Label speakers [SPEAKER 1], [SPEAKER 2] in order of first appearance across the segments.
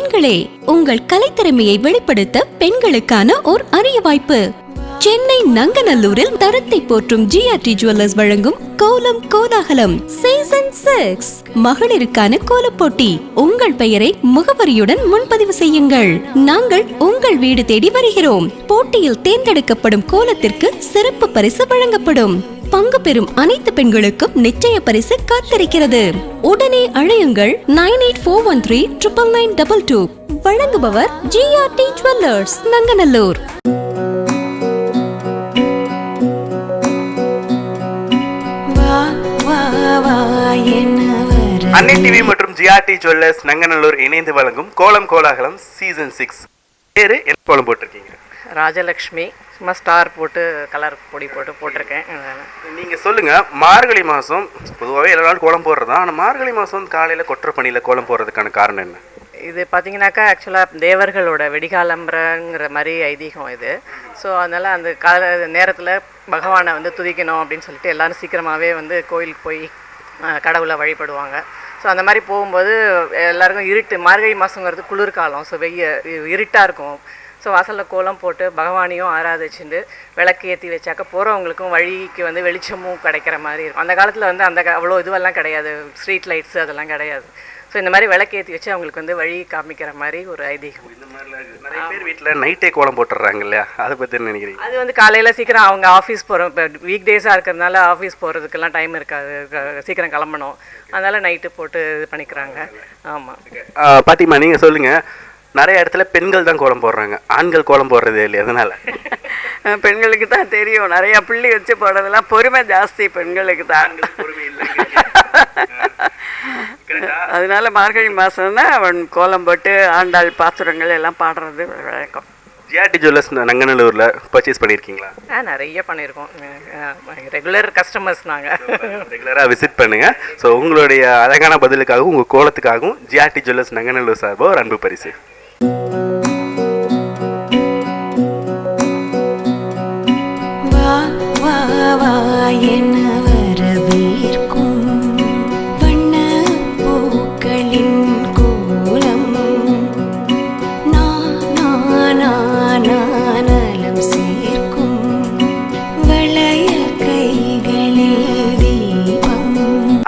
[SPEAKER 1] பெண்களே, உங்கள் கலைத்திறமையை வெளிப்படுத்த பெண்களுக்கான ஓர் அரிய வாய்ப்பு. சென்னை நங்கநல்லூரில் தரத்தை போற்றும் ஜிஆர்டி ஜுவல்லர்ஸ் வழங்கும் கோலம் கோலாகலம் சீசன் 6 மகளிருக்கான கோலப் போட்டி. உங்கள் பெயரை முகவரியுடன் முன்பதிவு செய்யுங்கள். நாங்கள் உங்கள் வீடு தேடி வருகிறோம். போட்டியில் தேர்ந்தெடுக்கப்படும் கோலத்திற்கு சிறப்பு பரிசு வழங்கப்படும். பங்கு பெறும் அனைத்து பெண்களுக்கும் நிச்சய பரிசு காத்திருக்கிறது. உடனே அழையுங்கள் 9841399922. வழங்குபவர் ஜிஆர்டி ஜுவல்லர்ஸ் நங்கநல்லூர்.
[SPEAKER 2] அன்னை டிவி மற்றும் ஜிஆர்டி ஜுவல்லர்ஸ் நங்கநல்லூர் இணைந்து வழங்கும் கோலம் கோலாகலம் சீசன் 6. பேரு என்ன கோலம் போட்டிருக்கீங்க?
[SPEAKER 3] ராஜலக்ஷ்மி. சும்மா ஸ்டார் போட்டு கலர் பொடி போட்டிருக்கேன்.
[SPEAKER 2] நீங்கள் சொல்லுங்கள், மார்கழி மாதம் பொதுவாகவே எல்லா நாளும் கோலம் போடுறது தான். ஆனால் மார்கழி மாதம் காலையில் கொற்ற பணியில் கோலம் போடுறதுக்கான காரணம் என்ன?
[SPEAKER 3] இது பார்த்தீங்கன்னாக்கா ஆக்சுவலாக தேவர்களோட வெடிகாலம்புறங்கிற மாதிரி ஐதீகம் இது. ஸோ அதனால் அந்த நேரத்தில் பகவானை வந்து துதிக்கணும் அப்படின்னு சொல்லிட்டு எல்லோரும் சீக்கிரமாகவே வந்து கோயிலுக்கு போய் கடவுளை வழிபடுவாங்க. ஸோ அந்த மாதிரி போகும்போது எல்லாருக்கும் இருட்டு, மார்கழி மாதங்கிறது குளிர்காலம். ஸோ இருட்டாக இருக்கும். ஸோ வாசலில் கோலம் போட்டு பகவானையும் ஆராதிச்சுட்டு விளக்கு ஏற்றி வச்சாக்க போகிறவங்களுக்கும் வழிக்கு வந்து வெளிச்சமும் கிடைக்கிற மாதிரி இருக்கும். அந்த காலத்தில் வந்து அவ்வளோ இதுவெல்லாம் கிடையாது, ஸ்ட்ரீட் லைட்ஸு அதெல்லாம் கிடையாது. ஸோ இந்த மாதிரி விளக்கு ஏற்றி வச்சு அவங்களுக்கு வந்து வழி காமிக்கிற மாதிரி ஒரு ஐதீகம்.
[SPEAKER 2] இந்த மாதிரிலாம் நிறைய பேர் வீட்டில் நைட்டே கோலம் போட்டுடுறாங்க இல்லையா? அதை பற்றி என்ன நினைக்கிறீங்க?
[SPEAKER 3] அது வந்து காலையில் சீக்கிரம் அவங்க ஆஃபீஸ் போகிறோம். இப்போ வீக் டேஸாக இருக்கிறதுனால ஆஃபீஸ் போகிறதுக்கெல்லாம் டைம் இருக்காது, சீக்கிரம் கிளம்பணும். அதனால் நைட்டு போட்டு இது பண்ணிக்கிறாங்க. ஆமாம்.
[SPEAKER 2] பாட்டிமா, நீங்கள் சொல்லுங்கள், நிறைய இடத்துல பெண்கள் தான் கோலம் போடுறாங்க, ஆண்கள் கோலம் போடுறதே இல்லையா? அதனால்
[SPEAKER 4] பெண்களுக்கு தான் தெரியும். நிறையா புள்ளி வச்சு போடுறதெல்லாம் பொறுமை ஜாஸ்தி பெண்களுக்கு தான். அதனால மார்கழி மாதம்னா அவன் கோலம் போட்டு ஆண்டாள் பாசுரங்கள் எல்லாம் பாடுறது வழக்கம்.
[SPEAKER 2] ஜிஆர்டி ஜுவல்லர்ஸ் நங்கநல்லூரில் பர்ச்சேஸ் பண்ணியிருக்கீங்களா?
[SPEAKER 3] நிறைய பண்ணியிருக்கோம். ரெகுலர் கஸ்டமர்ஸ் நாங்கள்.
[SPEAKER 2] ரெகுலராக விசிட் பண்ணுங்கள். ஸோ உங்களுடைய அழகான பதிலுக்காகவும் உங்கள் கோலத்துக்காகவும் ஜிஆர்டி ஜுவல்லர்ஸ் நங்கநல்லூர் சார்பாக ஒரு அன்பு பரிசு.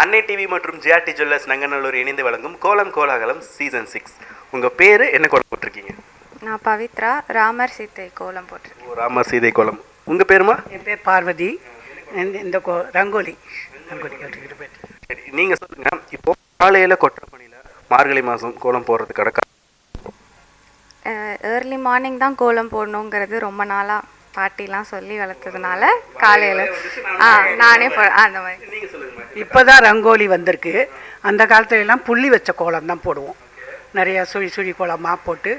[SPEAKER 2] அன்னை டிவி மற்றும் ஜிஆர்டி ஜுவல்லர்ஸ் நங்கநல்லூர் இணைந்து வழங்கும் கோலம் கோலாகலம் சீசன் 6. உங்கள் பேர் என்ன கோலம் போட்டிருக்கீங்க?
[SPEAKER 5] நான் பவித்ரா. ராமர் சீதை கோலம் போட்டிருக்கேன்.
[SPEAKER 2] ராமர் சீதை கோலம். உங்கள் பேருமா?
[SPEAKER 4] என் பேர் பார்வதி. இந்த ரங்கோலி
[SPEAKER 2] சரி, நீங்கள் சொல்லுங்கள், இப்போ காலையில் கொற்ற பணியில் மார்கழி மாதம் கோலம் போடுறதுக்கு அடக்கா
[SPEAKER 5] ஏர்லி மார்னிங் தான் கோலம் போடணுங்கிறது ரொம்ப நாளாக பாட்டிலாம் சொல்லி வளர்த்ததுனால காலையில் நானே அந்த மாதிரி.
[SPEAKER 4] இப்போ தான் ரங்கோலி வந்திருக்கு. அந்த காலத்துலலாம் புள்ளி வச்ச கோலம் தான் போடுவோம். நிறையா சுழி கோலமாக போட்டு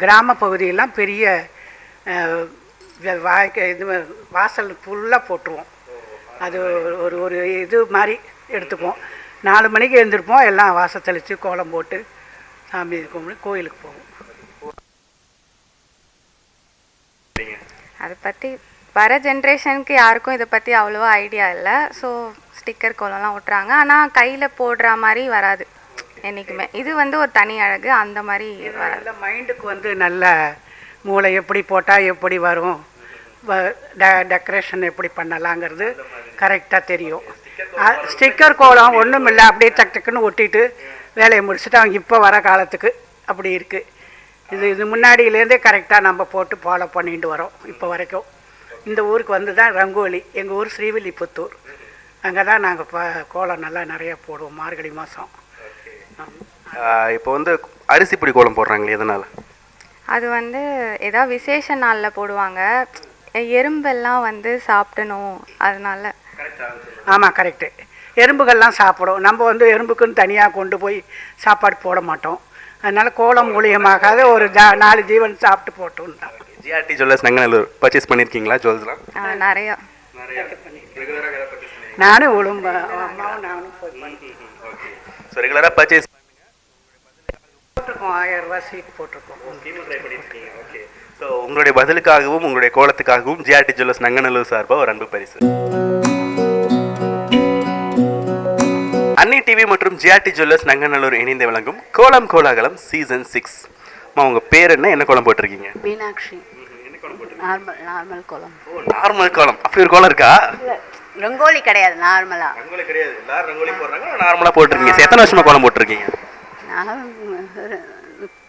[SPEAKER 4] கிராம பகுதியெல்லாம் பெரிய இது வாசல் ஃபுல்லாக போட்டுருவோம். அது ஒரு இது மாதிரி எடுத்துப்போம். 4 மணிக்கு எழுந்திருப்போம், எல்லாம் வாசல் தெளித்து கோலம் போட்டு சாமி கும்பிட்டு கோயிலுக்கு போவோம்.
[SPEAKER 5] அதை பற்றி வர ஜென்ரேஷனுக்கு யாருக்கும் இதை பற்றி அவ்வளோவா ஐடியா இல்லை. ஸோ ஸ்டிக்கர் கோலம்லாம் விட்டுறாங்க. ஆனால் கையில் போடுற மாதிரி வராது என்றைக்குமே. இது வந்து ஒரு தனி அழகு. அந்த மாதிரி வராது.
[SPEAKER 4] மைண்டுக்கு வந்து நல்ல மூளை எப்படி போட்டால் எப்படி வரும், டெக்கரேஷன் எப்படி பண்ணலாங்கிறது கரெக்டாக தெரியும். ஸ்டிக்கர் கோலம் ஒன்றும் இல்லை, அப்படியே டக்குன்னு ஒட்டிட்டு வேலையை முடிச்சுட்டு அவங்க இப்போ வர காலத்துக்கு அப்படி இருக்குது. இது முன்னாடியிலேருந்தே கரெக்டாக நம்ம போட்டு ஃபாலோ பண்ணிட்டு வரோம் இப்போ வரைக்கும். இந்த ஊருக்கு வந்து தான் ரங்கோலி. எங்கள் ஊர் ஸ்ரீவில்லிபுத்தூர். அங்கே தான் நாங்கள் கோலம் நல்லா நிறையா போடுவோம் மார்கழி மாதம்.
[SPEAKER 2] இப்போ வந்து அரிசி பொடி கோலம் போடுறாங்களே, எதனால்?
[SPEAKER 5] அது வந்து ஏதாவது விசேஷ நாளில் போடுவாங்க. எறும்பெல்லாம் வந்து சாப்பிடணும், அதனால.
[SPEAKER 4] ஆமாம், கரெக்டு. எறும்புகள்லாம் சாப்பிடும். நம்ம வந்து எறும்புக்குன்னு தனியாக கொண்டு போய் சாப்பாடு போட மாட்டோம். அதனால கோலம் மூலியமாக ஒரு 4 ஜீவன் சாப்பிட்டு போட்டோம்.
[SPEAKER 2] ஜிஆர்டி ஜுவல்லர்ஸ் நங்கநல்லூர் பர்ச்சேஸ் பண்ணியிருக்கீங்களா ஜுவல்ஸ்லாம்?
[SPEAKER 5] நிறையா.
[SPEAKER 4] நானும் அம்மாவும் நானும்
[SPEAKER 2] ஸோ ரெகுலராக பர்ச்சேஸ்
[SPEAKER 4] போட்டிருக்கோம். 1000 ரூபா சீட் போட்டிருக்கோம்.
[SPEAKER 2] ஓகே. ஸோ உங்களுடைய பதிலுக்காகவும் உங்களுடைய கோலத்துக்காகவும் ஜிஆர்டி ஜுவல்லர்ஸ் நங்கநல்லூர் சார்பாக ஒரு அன்பு பரிசு. அன்னை டிவி மற்றும் ஜிஆர்டி ஜுவல்லர்ஸ் நங்கநல்லூர் இணைந்து வழங்கும் கோலம் கோலாகலம் சீசன் 6. உங்க பேர் என்ன கோலம் போட்டிருக்கீங்க?
[SPEAKER 6] மீனாட்சி. நார்மல் கோலம்.
[SPEAKER 2] நார்மல் கோலம். அப்படி ஒரு கோலம் இருக்கா?
[SPEAKER 6] ரங்கோலி கிடையாது, நார்மலா.
[SPEAKER 2] ரங்கோலி கிடையாது, எல்லாரும் ரங்கோலி போடுறாங்க, நார்மலா போட்டிருக்கீங்க. எத்தனை வருஷமா கோலம் போட்டிருக்கீங்க?
[SPEAKER 6] நான்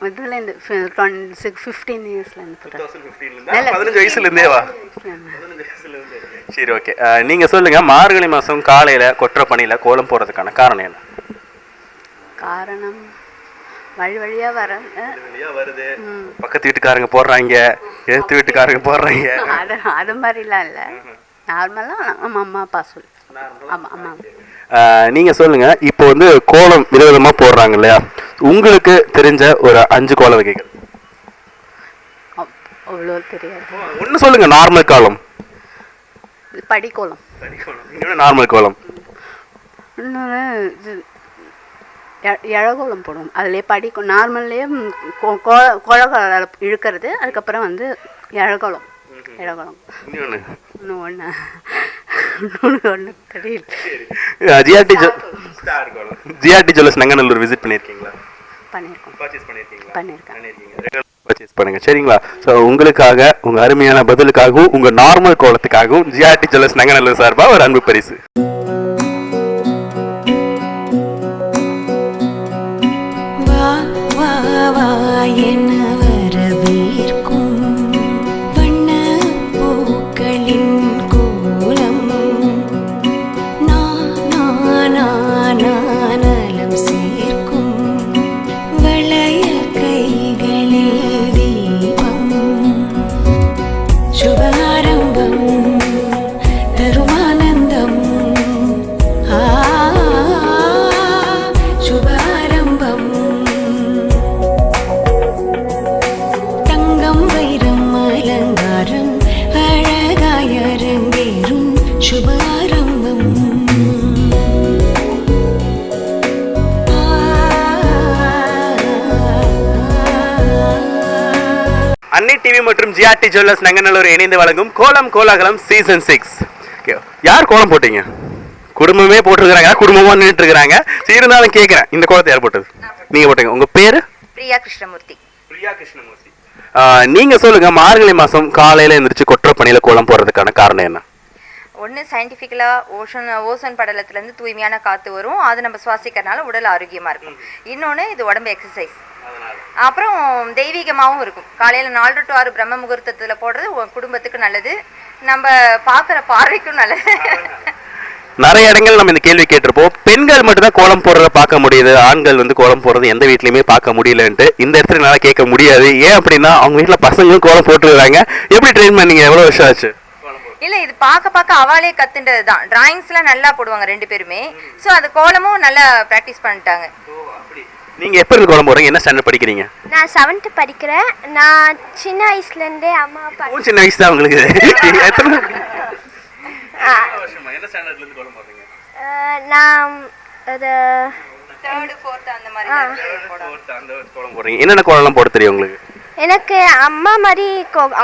[SPEAKER 6] இதுல இருந்து 15 இயர்ஸ்ல இருந்து போடுறேன்.
[SPEAKER 2] 15 வயசுல இருந்தேவா? சரி, ஓகே. நீங்க சொல்லுங்க, மார்கழி மாசம் காலையில கொற்ற பணியில கோலம் போடுறதுக்கான காரணம் என்ன?
[SPEAKER 6] காரணம் வழியா
[SPEAKER 2] வருது, பக்கத்து வீட்டுக்காரங்க போடுறாங்க, எதிர்த்து வீட்டுக்காரங்க போடுறாங்க,
[SPEAKER 6] அது மாதிரிலாம் இல்லை. நார்மலா நம்ம அம்மா அப்பா சொல்லு. ஆமா ஆமா.
[SPEAKER 2] நீங்க சொல்லுங்க, இப்போ வந்து கோலம் விதவிதமா போடுறாங்க இல்லையா, உங்களுக்கு தெரிஞ்ச ஒரு 5 கோல வகைகள்.
[SPEAKER 6] அவ்வளோ தெரியாது.
[SPEAKER 2] ஒன்னு சொல்லுங்க. நார்மல் கோலம்,
[SPEAKER 6] படிக்கோலம்,
[SPEAKER 2] நார்மல் கோலம்.
[SPEAKER 6] இன்னொன்று இழகோலம் போடுவோம். அதுலேயே படிக்கும் நார்மல்லே குழக இழுக்கிறது. அதுக்கப்புறம் வந்து இழகோலம். இன்னும் ஒன்று தெரியல.
[SPEAKER 2] ஜிஆர்டி ஜுவல்லர்ஸ் நங்கநல்லூர் விசிட் பண்ணியிருக்கீங்களா? பண்ணியிருக்கேன். பர்ச்சேஸ் பண்ணுங்க, சரிங்களா? ஸோ உங்களுக்காக, உங்க அருமையான பதிலுக்காகவும் உங்க நார்மல் கோலத்துக்காகவும் ஜிஆர்டி ஜுவல்லர்ஸ் நங்கநல்லூர் சார்பாக ஒரு அன்பு பரிசு. அன்னை டிவி மற்றும் ஜிஆர்டி ஜுவல்லர்ஸ் நங்கநல்லூர் இணைந்து வழங்கும் கோலம் கோலாகலம் சீசன் 6. யார் கோலம் போட்டீங்க? குடும்பமே போட்டிருக்கிறாங்க, குடும்பமா நின்றுட்டு இருக்கிறாங்க. இருந்தாலும் கேட்கிறேன், இந்த கோலத்தை யார் போட்டது? நீங்க போட்டீங்க. உங்க பேரு?
[SPEAKER 7] பிரியா கிருஷ்ணமூர்த்தி.
[SPEAKER 2] நீங்க சொல்லுங்க, மார்கழி மாசம் காலையில எந்திரிச்சு கொற்ற பணியில கோலம் போடுறதுக்கான காரணம் என்ன?
[SPEAKER 7] ஒன்று சயின்டிஃபிக்கலாக ஓசோன் படலத்துலேருந்து தூய்மையான காற்று வரும், அது நம்ம சுவாசிக்கிறதுனால உடல் ஆரோக்கியமாக இருக்கும். இன்னொன்று இது உடம்பு எக்ஸசைஸ், அப்புறம் தெய்வீகமாகவும் இருக்கும். காலையில் 4 to 6 பிரம்ம முகூர்த்தத்தில் போடுறது குடும்பத்துக்கு நல்லது, நம்ம பார்க்குற பார்வைக்கும் நல்லது.
[SPEAKER 2] நிறைய இடங்கள் நம்ம இந்த கேள்வி கேட்டிருப்போம். பெண்கள் மட்டும்தான் கோலம் போடுறத பார்க்க முடியுது, ஆண்கள் வந்து கோலம் போடுறது எந்த வீட்லையுமே பார்க்க முடியலன்ட்டு. இந்த இடத்துல நல்லா கேட்க முடியாது. ஏன் அப்படின்னா, அவங்க வீட்டில் பசங்களும் கோலம் போட்டுருக்காங்க. எப்படி ட்ரெயின் பண்ணீங்க? எவ்வளோ வருஷம் ஆச்சு?
[SPEAKER 7] இல்லை, இது பார்க்க அவளே கற்றுன்றது தான். டிராயிங்ஸ்லாம் நல்லா போடுவாங்க 2 பேருமே. ஸோ அது கோலமும் நல்லா ப்ராக்டிஸ் பண்ணிட்டாங்க.
[SPEAKER 2] நீங்க எப்ப இருந்து கோலம் போடுறீங்க? என்ன ஸ்டாண்டர்ட் படிக்கிறீங்க?
[SPEAKER 8] நான் 7th படிக்கிறேன். நான் சின்ன வயசுல இருந்தே அம்மா அப்பா.
[SPEAKER 2] சின்ன வயசு தான் உங்களுக்கு? எத்தனை வருஷமா? என்ன ஸ்டாண்டர்ட்ல இருந்து கோலம் போடுறீங்க?
[SPEAKER 8] நான் ஒரு
[SPEAKER 7] 3rd 4th அந்த மாதிரி
[SPEAKER 2] கோலம் போடுறீங்க. என்னென்ன கோலம்லாம் போட தெரியும் உங்களுக்கு?
[SPEAKER 8] எனக்கு அம்மா மாதிரி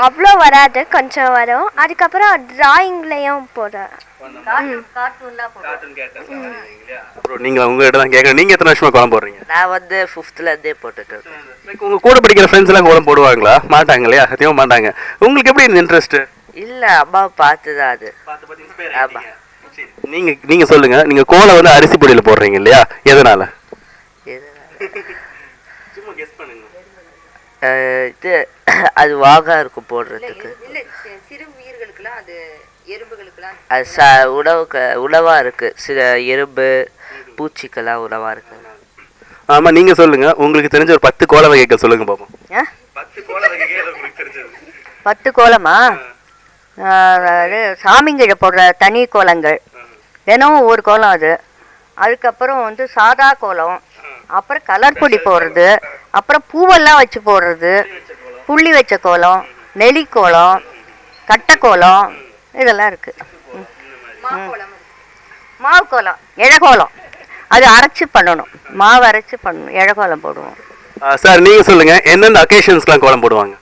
[SPEAKER 8] அவ்வளோ வராது, கொஞ்சம் வரும். அதுக்கப்புறம் டிராயிங்லையும் போடுறேன்.
[SPEAKER 2] நீங்க உங்ககிட்ட தான் கேட்கறேன், நீங்க எத்தனை வருஷமா கோலம் போடுறீங்க?
[SPEAKER 9] நான் வந்து 5th இருந்தே போட்டுட்டு இருக்கேன்.
[SPEAKER 2] உங்க கூட படிக்கிற ஃப்ரெண்ட்ஸ் எல்லாம் கோலம் போடுவாங்களா? மாட்டாங்க இல்லையா? சத்தியமா மாட்டாங்க. உங்களுக்கு எப்படி இந்த இன்ட்ரெஸ்ட்?
[SPEAKER 9] இல்ல, அம்மாவை பார்த்துதான் அது. ஆமா.
[SPEAKER 2] நீங்க சொல்லுங்க, நீங்க கோலம் வந்து அரிசி பொடியில போடுறீங்க இல்லையா, எதனால?
[SPEAKER 9] இது அது வாகா இருக்கும் போடுறதுக்கு.
[SPEAKER 7] சிறு உயிர்களுக்குலாம் அது எறும்புகளுக்குலாம்
[SPEAKER 9] அது உணவா இருக்கு. சில எறும்பு பூச்சிக்கெல்லாம் உணவா இருக்கு.
[SPEAKER 2] ஆமா, நீங்க சொல்லுங்க, உங்களுக்கு தெரிஞ்ச ஒரு 10 கோல வகைகள் சொல்லுங்க பாப்போம்.
[SPEAKER 10] 10 கோலமா? சாமிங்கிட்ட போடுற தனி கோலங்கள் தினமும் ஒரு கோலம் அது. அதுக்கப்புறம் வந்து சாதா கோலம், அப்புறம் கலர் பொடி போடுறது, அப்புறம் பூவெல்லாம் வச்சு போடுறது, புள்ளி வச்ச கோலம், நெலி கோலம், கட்டை கோலம், இதெல்லாம் இருக்கு. மாவு கோலம், இழகோலம், அது அரைச்சி பண்ணணும். மாவு அரைச்சி பண்ணணும், இழகோலம் போடுவோம்.
[SPEAKER 2] சார், நீங்க சொல்லுங்க, எந்தெந்த அக்கேஷன்ஸ்லாம் கோலம் போடுவாங்க?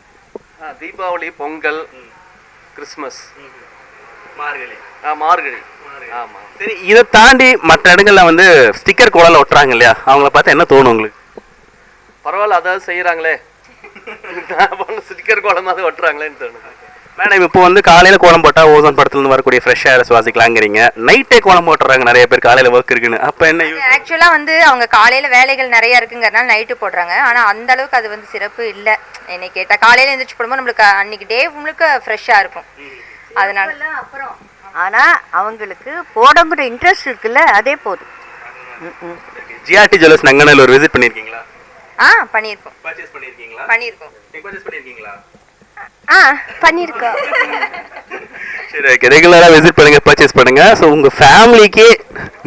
[SPEAKER 11] தீபாவளி, பொங்கல், கிறிஸ்மஸ், மார்கழி.
[SPEAKER 9] ஆமாம்.
[SPEAKER 2] சரி, இதை தாண்டி மற்ற இடங்கள்ல வந்து ஸ்டிக்கர் கோலம் ஒட்டுறாங்க இல்லையா, அவங்கள பார்த்தா என்ன தோணும் உங்களுக்கு?
[SPEAKER 9] பரவாயில்ல, அதாவது செய்கிறாங்களே, ஸ்டிக்கர் கோலம் தான் ஒட்டுறாங்களேன்னு தோணுது.
[SPEAKER 2] மேடம், இப்போ வந்து காலையில கோலம் போட்டா ஓசோன் படத்துலேருந்து வரக்கூடிய ஃப்ரெஷ் ஏர் சுவாசிக்கலாங்கிறீங்க, நைட்டே கோலம் போட்டுறாங்க நிறைய பேர், காலையில ஒர்க் இருக்குன்னு. அப்போ என்ன யூஸ்?
[SPEAKER 7] ஆக்சுவலாக வந்து அவங்க காலையில் வேலைகள் நிறையா இருக்குங்கிறனால நைட்டு போடுறாங்க. ஆனால் அந்த அளவுக்கு அது வந்து சிறப்பு இல்லை என்னை கேட்டால். காலையில் எழுந்திரிச்சு போடும்போது நம்மளுக்கு அன்னைக்கு டே முழுக்க ஃப்ரெஷ்ஷாக இருக்கும். அதனால
[SPEAKER 10] அப்புறம் ஆனால் அவங்களுக்கு போடங்கிற இன்ட்ரெஸ்ட் இருக்குல்ல, அதே போதும்.
[SPEAKER 2] ஜிஆர்டி ஜுவல்லர்ஸ் நங்கநல்லூர் விசிட் பண்ணியிருக்கீங்களா?
[SPEAKER 7] பண்ணியிருக்கோம்.
[SPEAKER 2] பர்ச்சேஸ் பண்ணியிருக்கீங்களா?
[SPEAKER 7] பண்ணியிருக்கோம்.
[SPEAKER 2] பர்ச்சேஸ் பண்ணியிருக்கீங்களா?
[SPEAKER 8] பண்ணியிருக்கோம்.
[SPEAKER 2] சரி, ஓகே. ரெகுலரா விசிட் பண்ணுங்க, பர்ச்சேஸ் பண்ணுங்க. ஸோ உங்க ஃபேமிலிக்கே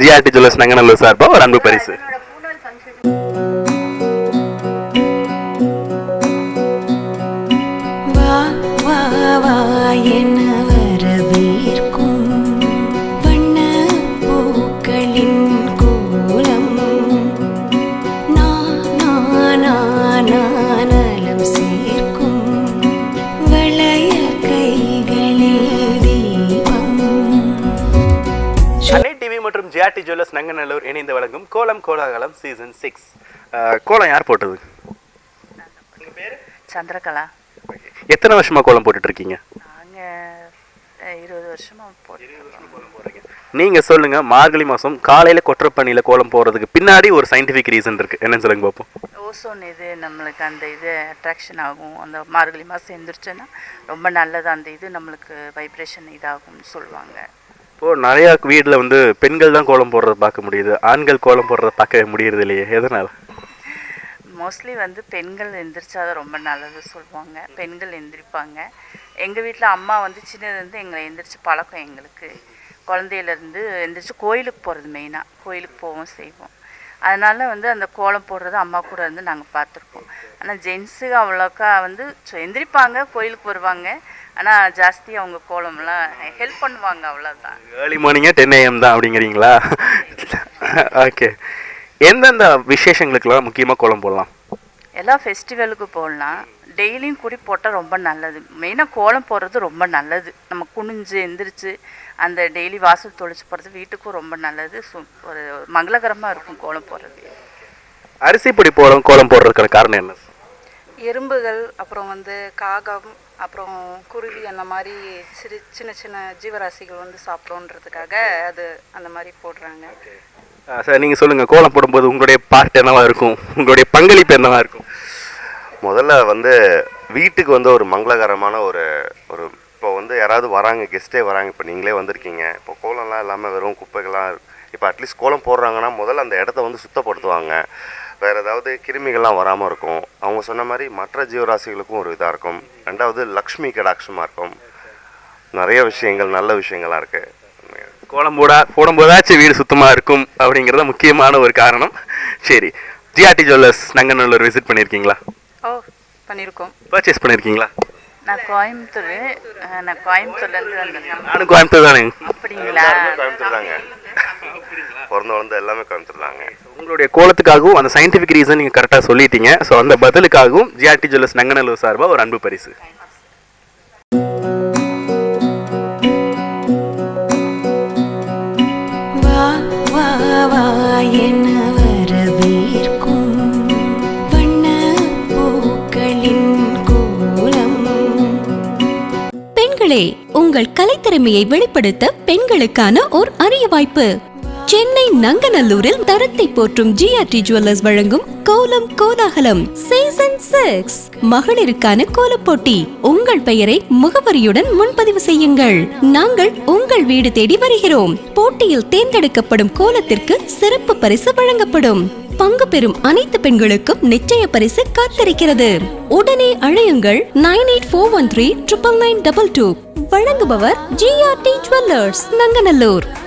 [SPEAKER 2] ஜிஆர்டி ஜுவல்லர்ஸ் நங்கநல்லூர் சார்பா ஒரு அன்பு பரிசு.
[SPEAKER 1] வா வா வா என வரவேற்கும் வண்ண பூக்களின் கோலம், நலம் சேர்க்கும் வளையல் கைகளில் தீபம்.
[SPEAKER 2] அன்னை டிவி மற்றும் ஜிஆர்டி ஜுவல்லர்ஸ் நங்கநல்லூர் இணைந்து வழங்கும் கோலம் கோலாகலம் சீசன் 6. கோலம் யார் போட்டது?
[SPEAKER 6] சந்திரகலா.
[SPEAKER 2] எத்தனை வருஷமா கோலம் போட்டுட்டு இருக்கீங்க?
[SPEAKER 6] நாங்கள் 20 வருஷமாக போட்டுருக்கோம்.
[SPEAKER 2] நீங்க சொல்லுங்க, மார்கழி மாசம் காலையில கொற்றப்பணியில கோலம் போறதுக்கு பின்னாடி ஒரு சயின்டிஃபிக் ரீசன் இருக்கு, என்னன்னு சொல்லுங்க பார்ப்போம்.
[SPEAKER 6] ஓசோன் இது நம்மளுக்கு அந்த இது அட்ராக்ஷன் ஆகும். அந்த மார்கழி மாதம் எழுந்திரிச்சோன்னா ரொம்ப நல்லது. அந்த இது நம்மளுக்கு வைப்ரேஷன் இதாகும்னு சொல்லுவாங்க.
[SPEAKER 2] இப்போது நிறையா வீட்டில் வந்து பெண்கள் தான் கோலம் போடுறத பார்க்க முடியுது, ஆண்கள் கோலம் போடுறத பார்க்க முடியறது இல்லையே, எதனால்?
[SPEAKER 6] மோஸ்ட்லி வந்து பெண்கள் எந்திரிச்சாதான் ரொம்ப நல்லது சொல்லுவாங்க. பெண்கள் எந்திரிப்பாங்க. எங்கள் வீட்டில் அம்மா வந்து சின்னதுலேருந்து எங்களை எந்திரிச்சு பழக்கம். எங்களுக்கு குழந்தையிலேருந்து எந்திரிச்சு கோயிலுக்கு போகிறது, மெயினாக கோயிலுக்கு போவோம் செய்வோம். அதனால் வந்து அந்த கோலம் போடுறது அம்மா கூட இருந்து நாங்கள் பார்த்துருக்கோம். ஆனால் ஜென்ஸுக்கு அவ்வளோக்கா வந்து எந்திரிப்பாங்க, கோயிலுக்கு வருவாங்க. ஆனால் ஜாஸ்தி அவங்க கோலம்லாம் ஹெல்ப் பண்ணுவாங்க, அவ்வளோதான்.
[SPEAKER 2] ஏர்லி மார்னிங்கே 10 AM தான் அப்படிங்கிறீங்களா? ஓகே. எந்தெந்த விசேஷங்களுக்கெல்லாம் முக்கியமாக கோலம் போடலாம்?
[SPEAKER 6] எல்லா ஃபெஸ்டிவலுக்கு போடலாம். டெய்லியும் கூடி போட்டால் ரொம்ப நல்லது. மெயினாக கோலம் போடுறது ரொம்ப நல்லது. நம்ம குனிஞ்சு எந்திரிச்சு அந்த டெய்லி வாசல் தொளிச்சு போகிறது வீட்டுக்கும் ரொம்ப நல்லது. ஒரு மங்களகரமாக இருக்கும் கோலம் போடுறது.
[SPEAKER 2] அரிசி பொடி கோலம் போடுறதுக்கான காரணம் என்ன?
[SPEAKER 11] எறும்புகள், அப்புறம் வந்து காகம், அப்புறம் குருவி, அந்த மாதிரி சின்ன சின்ன ஜீவராசிகள் வந்து சாப்பிடணுன்றதுக்காக அது அந்த மாதிரி போடுறாங்க.
[SPEAKER 2] சார், நீங்கள் சொல்லுங்கள், கோலம் போடும்போது உங்களுடைய பார்ட் என்னவா இருக்கும், உங்களுடைய பங்களிப்பு என்னவா இருக்கும்?
[SPEAKER 12] முதல்ல வந்து வீட்டுக்கு வந்து ஒரு மங்களகரமான ஒரு இப்போ வந்து யாராவது வராங்க, கெஸ்ட்டே வராங்க, இப்போ நீங்களே வந்திருக்கீங்க, இப்போ கோலம்லாம் இல்லாமல் வெறும் குப்பைகள்லாம், இப்போ அட்லீஸ்ட் கோலம் போடுறாங்கன்னா முதல்ல அந்த இடத்த வந்து சுத்தப்படுத்துவாங்க. வேறு ஏதாவது கிருமிகள்லாம் வராமல் இருக்கும். அவங்க சொன்ன மாதிரி மற்ற ஜீவராசிகளுக்கும் ஒரு இதாக இருக்கும். ரெண்டாவது லக்ஷ்மி கடாட்சமாக இருக்கும். நிறைய விஷயங்கள், நல்ல விஷயங்கள்லாம் இருக்குது.
[SPEAKER 2] கோலம் போடும்போதாச்சும் வீடு சுத்தமாக இருக்கும் அப்படிங்கிறத முக்கியமான ஒரு காரணம். சரி, ஜிஆர்டி ஜுவல்லர்ஸ் நங்கநல்லூர் விசிட் பண்ணியிருக்கீங்களா?
[SPEAKER 11] பண்ணியிருக்கோம்.
[SPEAKER 2] பர்ச்சேஸ் பண்ணியிருக்கீங்களா?
[SPEAKER 6] நான் கோயம்புத்தூர்லேருந்து வந்திருக்கேன்.
[SPEAKER 2] நானும் கோயம்புத்தூர் தானே.
[SPEAKER 6] அப்படிங்களா?
[SPEAKER 12] கோயம்புத்தூர் தாங்க, பிறந்த வளர்ந்து எல்லாமே கோயம்புத்தூர் தாங்க.
[SPEAKER 2] உங்களுடைய கோலத்துக்காகவும் அந்த சயின்டிஃபிக் ரீசன் நீங்கள் கரெக்டாக சொல்லிட்டீங்க. ஸோ அந்த பதிலுக்காகவும் ஜிஆர்டி ஜுவல்லர்ஸ் நங்கநல்லூர் சார்பாக ஒரு அன்பு பரிசு.
[SPEAKER 1] வா வா வா என வரவேற்கும் வண்ண பூக்களின் கோலம். பெண்களே, உங்கள் கலைத்திறமையை வெளிப்படுத்த பெண்களுக்கான ஓர் அரிய வாய்ப்பு. சென்னை நங்கநல்லூரில் தரத்தை போற்றும் ஜிஆர்டி ஜுவல்லர்ஸ் வழங்கும் கோலம் கோலாகலம் சீசன் 6 மகளிருக்கான கோலப்போட்டி. உங்கள் பெயரை முகவரியுடன் முன்பதிவு செய்யுங்கள். நாங்கள் உங்கள் வீடு தேடி வருகிறோம். போட்டியில் தேர்ந்தெடுக்கப்படும் கோலத்திற்கு சிறப்பு பரிசு வழங்கப்படும். பங்கு பெறும் அனைத்து பெண்களுக்கும் நிச்சய பரிசு காத்திருக்கிறது. உடனே அழையுங்கள் 9841399922. வழங்குபவர் ஜிஆர்டி ஜுவல்லர்ஸ் நங்கநல்லூர்.